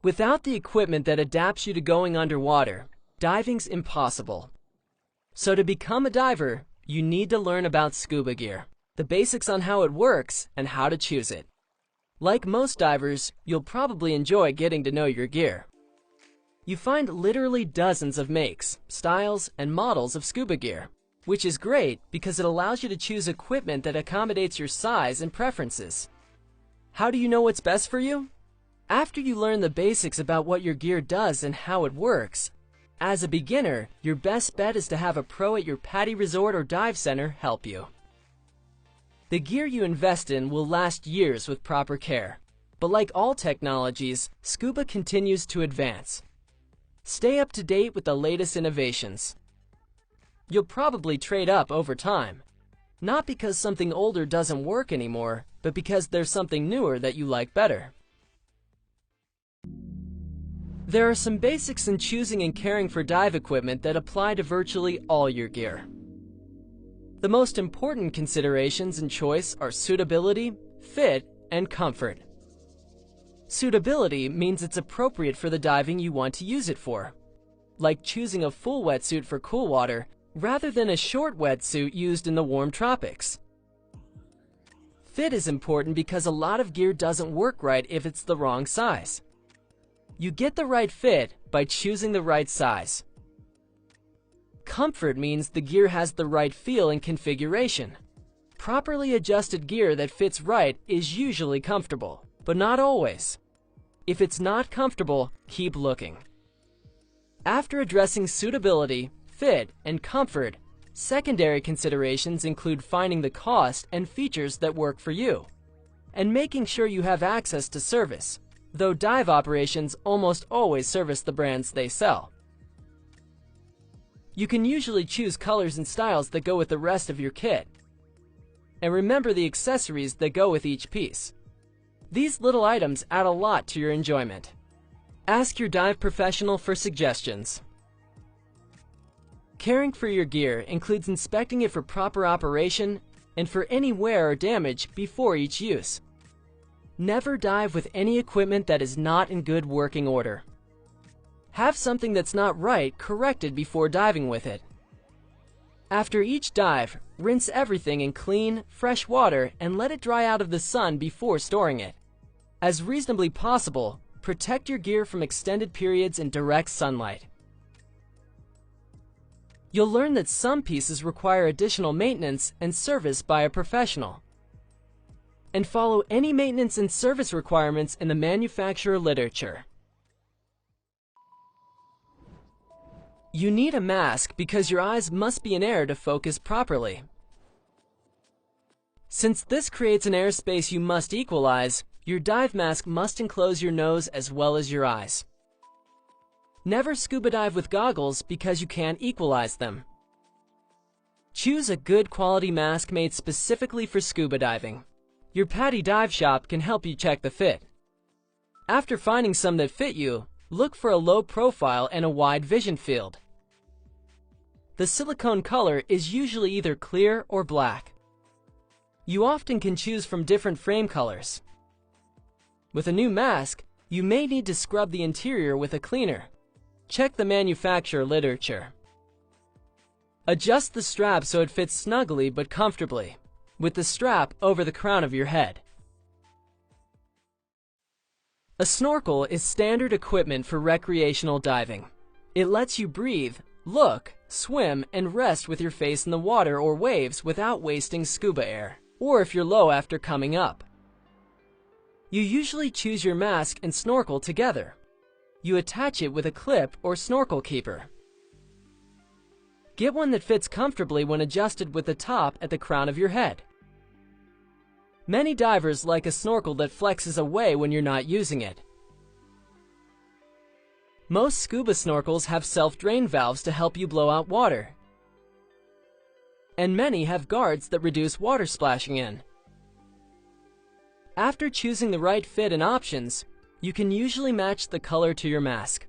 Without the equipment that adapts you to going underwater, diving's impossible. So to become a diver, you need to learn about scuba gear, the basics on how it works, and how to choose it. Like most divers, you'll probably enjoy getting to know your gear. You find literally dozens of makes, styles, and models of scuba gear, which is great because it allows you to choose equipment that accommodates your size and preferences. How do you know what's best for you? After you learn the basics about what your gear does and how it works, as a beginner, your best bet is to have a pro at your PADI resort or dive center help you. The gear you invest in will last years with proper care, but like all technologies, scuba continues to advance. Stay up to date with the latest innovations. You'll probably trade up over time, not because something older doesn't work anymore, but because there's something newer that you like better. There are some basics in choosing and caring for dive equipment that apply to virtually all your gear. The most important considerations in choice are suitability, fit, and comfort. Suitability means it's appropriate for the diving you want to use it for, like choosing a full wetsuit for cool water rather than a short wetsuit used in the warm tropics. Fit is important because a lot of gear doesn't work right if it's the wrong size. You get the right fit by choosing the right size. Comfort means the gear has the right feel and configuration. Properly adjusted gear that fits right is usually comfortable, but not always. If it's not comfortable, keep looking. After addressing suitability, fit, and comfort, secondary considerations include finding the cost and features that work for you, and making sure you have access to service, though dive operations almost always service the brands they sell. You can usually choose colors and styles that go with the rest of your kit. And remember the accessories that go with each piece. These little items add a lot to your enjoyment. Ask your dive professional for suggestions. Caring for your gear includes inspecting it for proper operation and for any wear or damage before each use. Never dive with any equipment that is not in good working order. Have something that's not right corrected before diving with it. After each dive, rinse everything in clean, fresh water and let it dry out of the sun before storing it. As reasonably possible, protect your gear from extended periods in direct sunlight. You'll learn that some pieces require additional maintenance and service by a professional. And follow any maintenance and service requirements in the manufacturer literature. You need a mask because your eyes must be in air to focus properly. Since this creates an airspace you must equalize, your dive mask must enclose your nose as well as your eyes. Never scuba dive with goggles because you can't equalize them. Choose a good quality mask made specifically for scuba diving. Your PADI dive shop can help you check the fit. After finding some that fit you, look for a low profile and a wide vision field. The silicone color is usually either clear or black. You often can choose from different frame colors. With a new mask, you may need to scrub the interior with a cleaner. Check the manufacturer literature. Adjust the strap so it fits snugly but comfortably, with the strap over the crown of your head. A snorkel is standard equipment for recreational diving. It lets you breathe, look, swim, and rest with your face in the water or waves without wasting scuba air, or if you're low after coming up. You usually choose your mask and snorkel together. You attach it with a clip or snorkel keeper. Get one that fits comfortably when adjusted with the top at the crown of your head. Many divers like a snorkel that flexes away when you're not using it. Most scuba snorkels have self-drain valves to help you blow out water. And many have guards that reduce water splashing in. After choosing the right fit and options, you can usually match the color to your mask.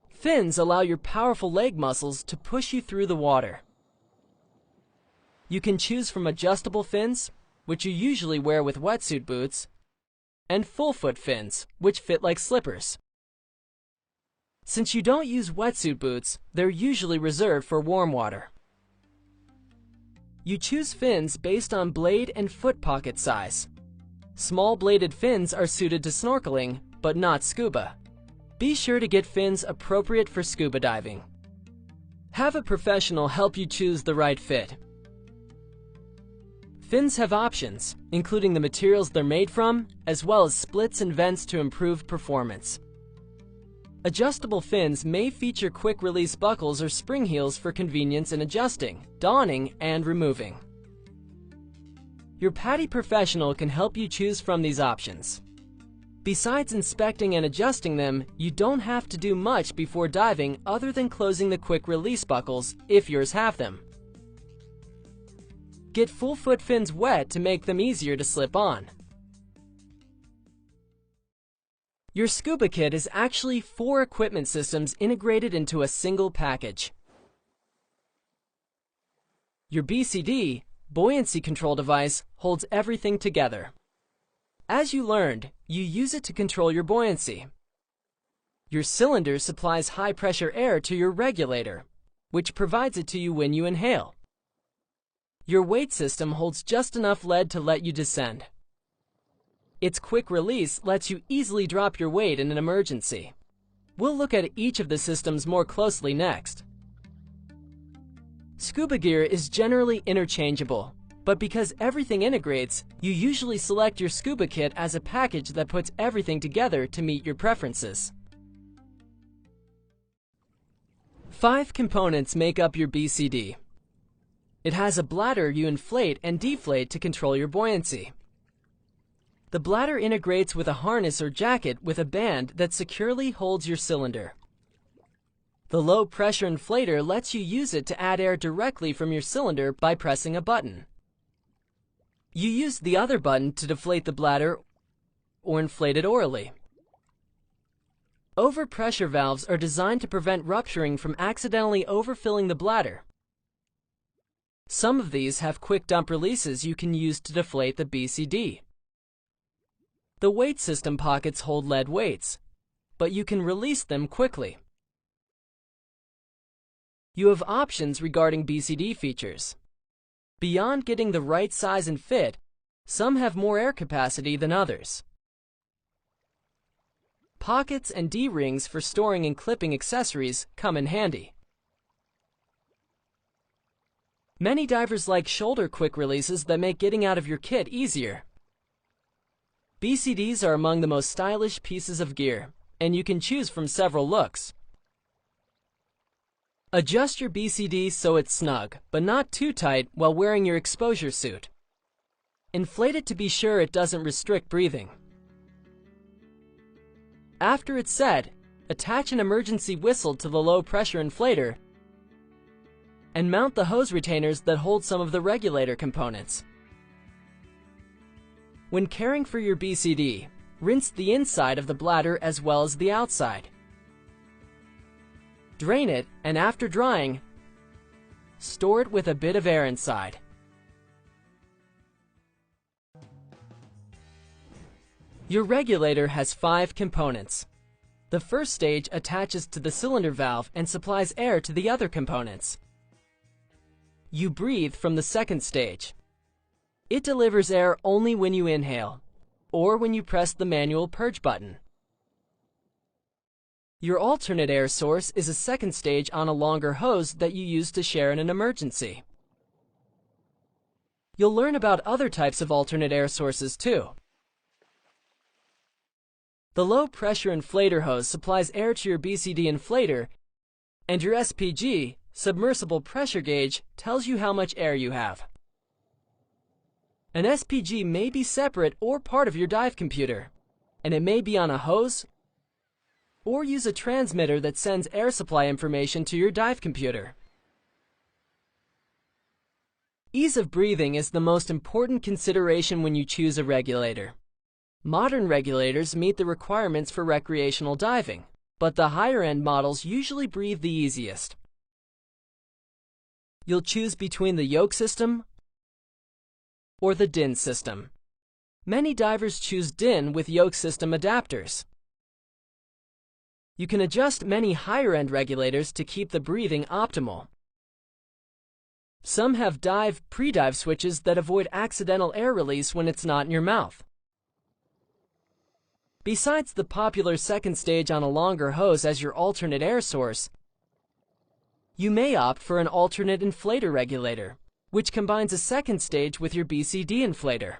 Fins allow your powerful leg muscles to push you through the water. You can choose from adjustable fins, which you usually wear with wetsuit boots, and full-foot fins, which fit like slippers. Since you don't use wetsuit boots, they're usually reserved for warm water. You choose fins based on blade and foot pocket size. Small bladed fins are suited to snorkeling, but not scuba. Be sure to get fins appropriate for scuba diving. Have a professional help you choose the right fit. Fins have options, including the materials they're made from, as well as splits and vents to improve performance. Adjustable fins may feature quick-release buckles or spring heels for convenience in adjusting, donning, and removing. Your PADI professional can help you choose from these options. Besides inspecting and adjusting them, you don't have to do much before diving other than closing the quick-release buckles, if yours have them. Get full-foot fins wet to make them easier to slip on. Your scuba kit is actually 4 equipment systems integrated into a single package. Your BCD, buoyancy control device, holds everything together. As you learned, you use it to control your buoyancy. Your cylinder supplies high-pressure air to your regulator, which provides it to you when you inhale. Your weight system holds just enough lead to let you descend. Its quick release lets you easily drop your weight in an emergency. We'll look at each of the systems more closely next. Scuba gear is generally interchangeable, but because everything integrates, you usually select your scuba kit as a package that puts everything together to meet your preferences. 5 components make up your BCD. It has a bladder you inflate and deflate to control your buoyancy. The bladder integrates with a harness or jacket with a band that securely holds your cylinder. The low-pressure inflator lets you use it to add air directly from your cylinder by pressing a button. You use the other button to deflate the bladder or inflate it orally. Overpressure valves are designed to prevent rupturing from accidentally overfilling the bladder. Some of these have quick dump releases you can use to deflate the BCD. The weight system pockets hold lead weights, but you can release them quickly. You have options regarding BCD features. Beyond getting the right size and fit, some have more air capacity than others. Pockets and D-rings for storing and clipping accessories come in handy. Many divers like shoulder quick releases that make getting out of your kit easier. BCDs are among the most stylish pieces of gear, and you can choose from several looks. Adjust your BCD so it's snug, but not too tight while wearing your exposure suit. Inflate it to be sure it doesn't restrict breathing. After it's set, attach an emergency whistle to the low-pressure inflator and mount the hose retainers that hold some of the regulator components. When caring for your BCD, rinse the inside of the bladder as well as the outside. Drain it, and after drying, store it with a bit of air inside. Your regulator has 5 components. The first stage attaches to the cylinder valve and supplies air to the other components. You breathe from the second stage. It delivers air only when you inhale, or when you press the manual purge button. Your alternate air source is a second stage on a longer hose that you use to share in an emergency. You'll learn about other types of alternate air sources too. The low-pressure inflator hose supplies air to your BCD inflator, and your SPG, submersible pressure gauge, tells you how much air you have. An SPG may be separate or part of your dive computer, and it may be on a hose or use a transmitter that sends air supply information to your dive computer. Ease of breathing is the most important consideration when you choose a regulator. Modern regulators meet the requirements for recreational diving, but the higher-end models usually breathe the easiest. You'll choose between the yoke system or the DIN system. Many divers choose DIN with yoke system adapters. You can adjust many higher-end regulators to keep the breathing optimal. Some have pre-dive switches that avoid accidental air release when it's not in your mouth. Besides the popular second stage on a longer hose as your alternate air source, you may opt for an alternate inflator regulator, which combines a second stage with your BCD inflator.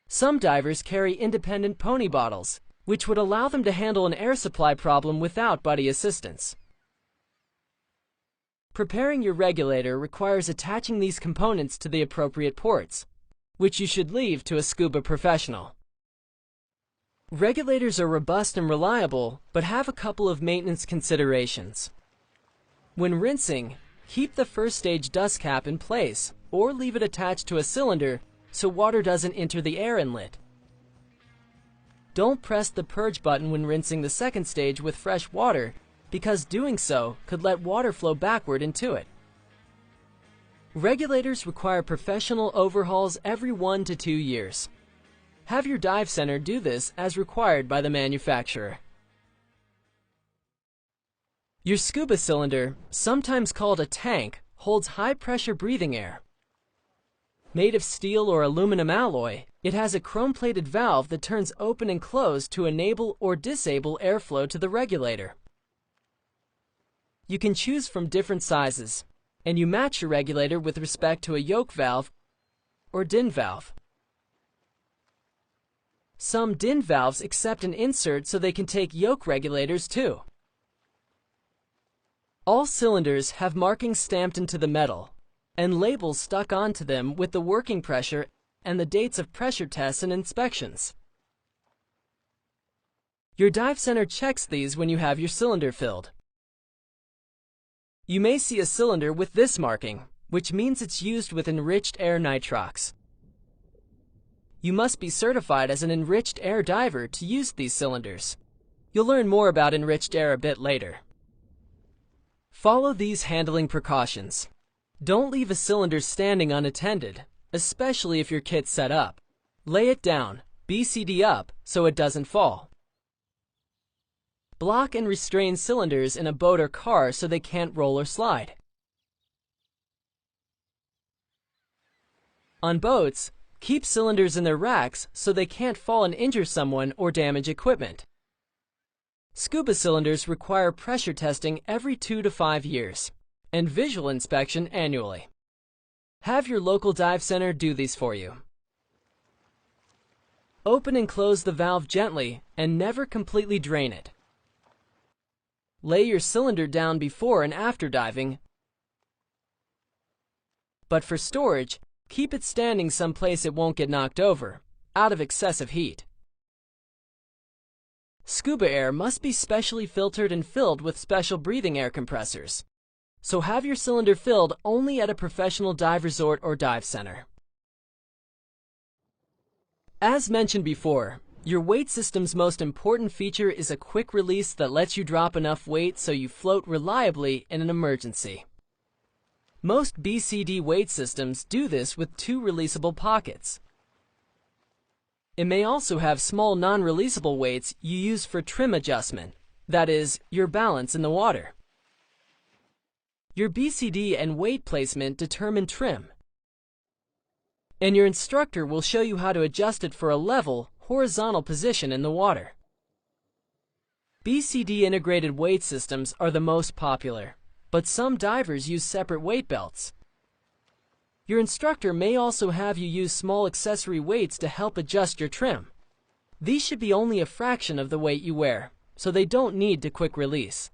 Some divers carry independent pony bottles, which would allow them to handle an air supply problem without buddy assistance. Preparing your regulator requires attaching these components to the appropriate ports, which you should leave to a scuba professional. Regulators are robust and reliable, but have a couple of maintenance considerations. When rinsing, keep the first stage dust cap in place or leave it attached to a cylinder so water doesn't enter the air inlet. Don't press the purge button when rinsing the second stage with fresh water, because doing so could let water flow backward into it. Regulators require professional overhauls every 1 to 2 years. Have your dive center do this as required by the manufacturer. Your scuba cylinder, sometimes called a tank, holds high-pressure breathing air. Made of steel or aluminum alloy, it has a chrome-plated valve that turns open and closed to enable or disable airflow to the regulator. You can choose from different sizes, and you match your regulator with respect to a yoke valve or DIN valve. Some DIN valves accept an insert so they can take yoke regulators too. All cylinders have markings stamped into the metal and labels stuck onto them with the working pressure and the dates of pressure tests and inspections. Your dive center checks these when you have your cylinder filled. You may see a cylinder with this marking, which means it's used with enriched air nitrox. You must be certified as an enriched air diver to use these cylinders. You'll learn more about enriched air a bit later. Follow these handling precautions. Don't leave a cylinder standing unattended, especially if your kit's set up. Lay it down, BCD up, so it doesn't fall. Block and restrain cylinders in a boat or car so they can't roll or slide. On boats, keep cylinders in their racks so they can't fall and injure someone or damage equipment. Scuba cylinders require pressure testing every 2 to 5 years and visual inspection annually. Have your local dive center do these for you. Open and close the valve gently and never completely drain it. Lay your cylinder down before and after diving, but for storage, keep it standing someplace it won't get knocked over, out of excessive heat. Scuba air must be specially filtered and filled with special breathing air compressors, so have your cylinder filled only at a professional dive resort or dive center. As mentioned before, your weight system's most important feature is a quick release that lets you drop enough weight so you float reliably in an emergency. Most BCD weight systems do this with 2 releasable pockets. It may also have small non-releasable weights you use for trim adjustment, that is, your balance in the water. Your BCD and weight placement determine trim, and your instructor will show you how to adjust it for a level, horizontal position in the water. BCD integrated weight systems are the most popular, but some divers use separate weight belts. Your instructor may also have you use small accessory weights to help adjust your trim. These should be only a fraction of the weight you wear, so they don't need to quick release.